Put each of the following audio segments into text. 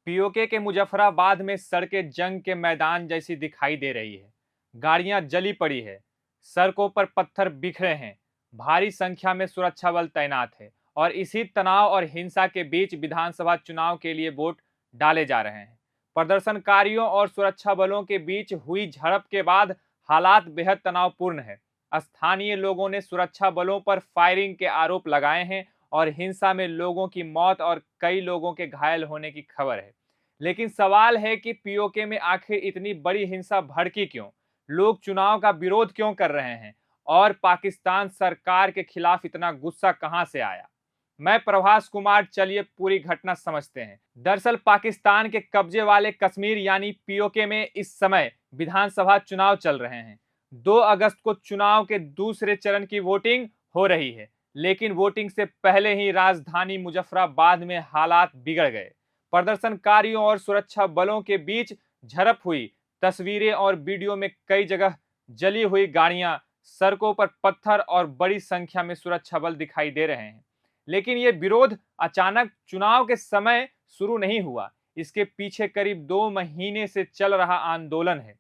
PoK के मुजफ्फराबाद में सड़कें जंग के मैदान जैसी दिखाई दे रही है। गाड़ियां जली पड़ी है, सड़कों पर पत्थर बिखरे हैं, भारी संख्या में सुरक्षा बल तैनात है और इसी तनाव और हिंसा के बीच विधानसभा चुनाव के लिए वोट डाले जा रहे हैं। प्रदर्शनकारियों और सुरक्षा बलों के बीच हुई झड़प के बाद हालात बेहद तनावपूर्ण है। स्थानीय लोगों ने सुरक्षा बलों पर फायरिंग के आरोप लगाए हैं और हिंसा में लोगों की मौत और कई लोगों के घायल होने की खबर है। लेकिन सवाल है कि पीओके में आखिर इतनी बड़ी हिंसा भड़की क्यों? लोग चुनाव का विरोध क्यों कर रहे हैं? और पाकिस्तान सरकार के खिलाफ इतना गुस्सा कहां से आया? मैं प्रभास कुमार, चलिए पूरी घटना समझते हैं। दरअसल पाकिस्तान के कब्जे वाले कश्मीर यानी पीओके में इस समय विधानसभा चुनाव चल रहे हैं। 2 अगस्त को चुनाव के दूसरे चरण की वोटिंग हो रही है, लेकिन वोटिंग से पहले ही राजधानी मुजफ्फराबाद में हालात बिगड़ गए। प्रदर्शनकारियों और सुरक्षा बलों के बीच झड़प हुई। तस्वीरें और वीडियो में कई जगह जली हुई गाड़ियां, सड़कों पर पत्थर और बड़ी संख्या में सुरक्षा बल दिखाई दे रहे हैं। लेकिन ये विरोध अचानक चुनाव के समय शुरू नहीं हुआ। इसके पीछे करीब 2 महीने से चल रहा आंदोलन है।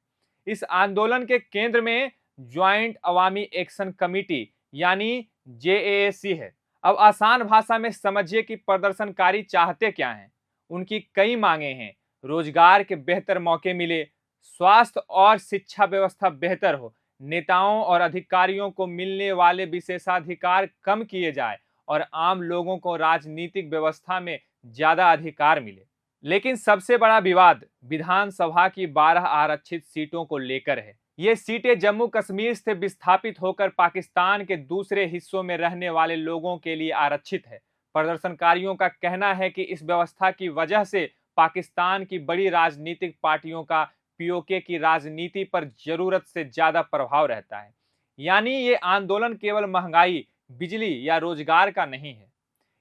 इस आंदोलन के केंद्र में ज्वाइंट अवामी एक्शन कमेटी यानी जेएएसी है। अब आसान भाषा में समझिए कि प्रदर्शनकारी चाहते क्या हैं। उनकी कई मांगे हैं। रोजगार के बेहतर मौके मिले, स्वास्थ्य और शिक्षा व्यवस्था बेहतर हो, नेताओं और अधिकारियों को मिलने वाले विशेषाधिकार कम किए जाए और आम लोगों को राजनीतिक व्यवस्था में ज्यादा अधिकार मिले। लेकिन सबसे बड़ा विवाद विधानसभा की 12 आरक्षित सीटों को लेकर है। ये सीटें जम्मू कश्मीर से विस्थापित होकर पाकिस्तान के दूसरे हिस्सों में रहने वाले लोगों के लिए आरक्षित है। प्रदर्शनकारियों का कहना है कि इस व्यवस्था की वजह से पाकिस्तान की बड़ी राजनीतिक पार्टियों का पीओके की राजनीति पर जरूरत से ज्यादा प्रभाव रहता है। यानी ये आंदोलन केवल महंगाई, बिजली या रोजगार का नहीं है,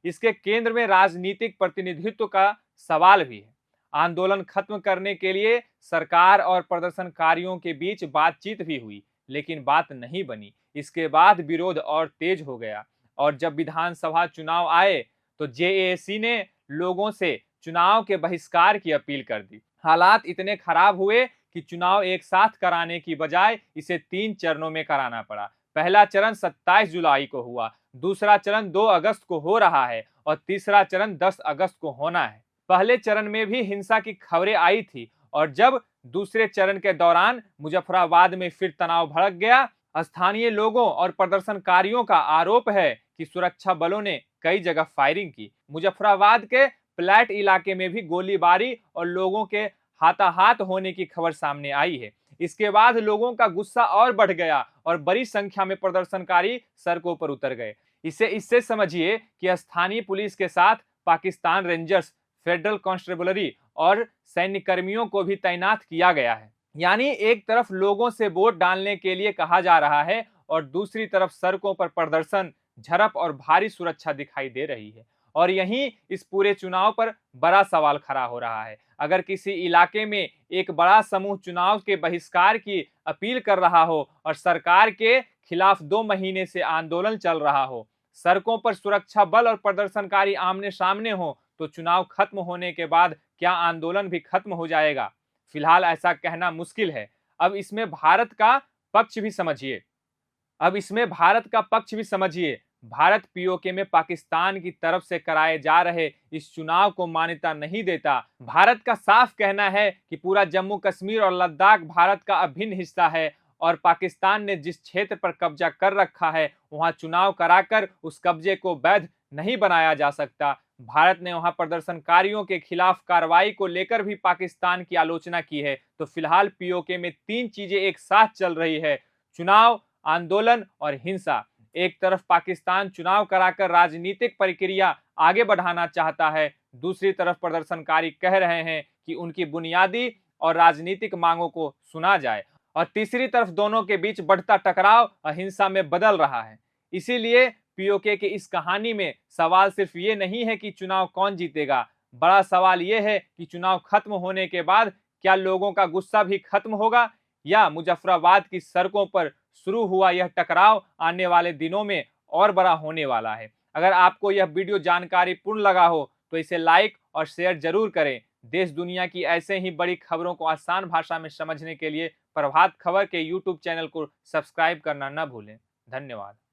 इसके केंद्र में राजनीतिक प्रतिनिधित्व का सवाल भी है। आंदोलन खत्म करने के लिए सरकार और प्रदर्शनकारियों के बीच बातचीत भी हुई, लेकिन बात नहीं बनी। इसके बाद विरोध और तेज हो गया और जब विधानसभा चुनाव आए तो जेएसी ने लोगों से चुनाव के बहिष्कार की अपील कर दी। हालात इतने खराब हुए कि चुनाव एक साथ कराने की बजाय इसे 3 चरणों में कराना पड़ा। पहला चरण 27 जुलाई को हुआ, दूसरा चरण 2 अगस्त को हो रहा है और तीसरा चरण 10 अगस्त को होना है। पहले चरण में भी हिंसा की खबरें आई थी और जब दूसरे चरण के दौरान मुजफ्फराबाद में फिर तनाव भड़क गया। स्थानीय लोगों और प्रदर्शनकारियों का आरोप है कि सुरक्षा बलों ने कई जगह फायरिंग की। मुजफ्फराबाद के प्लाट इलाके में भी गोलीबारी और लोगों के हाथाहाथ होने की खबर सामने आई है। इसके बाद लोगों का गुस्सा और बढ़ गया और बड़ी संख्या में प्रदर्शनकारी सड़कों पर उतर गए। इसे इससे समझिए कि स्थानीय पुलिस के साथ पाकिस्तान रेंजर्स, फेडरल कांस्टेबलरी और सैन्य कर्मियों को भी तैनात किया गया है। यानी एक तरफ लोगों से वोट डालने के लिए कहा जा रहा है और दूसरी तरफ सड़कों पर प्रदर्शन, झड़प और भारी सुरक्षा दिखाई दे रही है। और यहीं इस पूरे चुनाव पर बड़ा सवाल खड़ा हो रहा है। अगर किसी इलाके में एक बड़ा समूह चुनाव के बहिष्कार की अपील कर रहा हो और सरकार के खिलाफ 2 महीने से आंदोलन चल रहा हो, सड़कों पर सुरक्षा बल और प्रदर्शनकारी आमने सामने हो, तो चुनाव खत्म होने के बाद क्या आंदोलन भी खत्म हो जाएगा? फिलहाल ऐसा कहना मुश्किल है। अब इसमें भारत का पक्ष भी समझिए। भारत पीओके में पाकिस्तान की तरफ से कराए जा रहे इस चुनाव को मान्यता नहीं देता। भारत का साफ कहना है कि पूरा जम्मू कश्मीर और लद्दाख भारत का अभिन्न हिस्सा है और पाकिस्तान ने जिस क्षेत्र पर कब्जा कर रखा है वहां चुनाव कराकर उस कब्जे को वैध नहीं बनाया जा सकता। भारत ने वहां प्रदर्शनकारियों के खिलाफ कार्रवाई को लेकर भी पाकिस्तान की आलोचना की है। तो फिलहाल पीओके में 3 चीजें एक साथ चल रही है: चुनाव, आंदोलन और हिंसा। एक तरफ पाकिस्तान चुनाव कराकर राजनीतिक प्रक्रिया आगे बढ़ाना चाहता है, दूसरी तरफ प्रदर्शनकारी कह रहे हैं कि उनकी बुनियादी और राजनीतिक मांगों को सुना जाए और तीसरी तरफ दोनों के बीच बढ़ता टकराव अहिंसा में बदल रहा है। इसीलिए पीओके की इस कहानी में सवाल सिर्फ ये नहीं है कि चुनाव कौन जीतेगा, बड़ा सवाल ये है कि चुनाव खत्म होने के बाद क्या लोगों का गुस्सा भी खत्म होगा या मुजफ्फराबाद की सड़कों पर शुरू हुआ यह टकराव आने वाले दिनों में और बड़ा होने वाला है। अगर आपको यह वीडियो जानकारी पूर्ण लगा हो तो इसे लाइक और शेयर जरूर करें। देश दुनिया की ऐसे ही बड़ी खबरों को आसान भाषा में समझने के लिए प्रभात खबर के यूट्यूब चैनल को सब्सक्राइब करना न भूलें। धन्यवाद।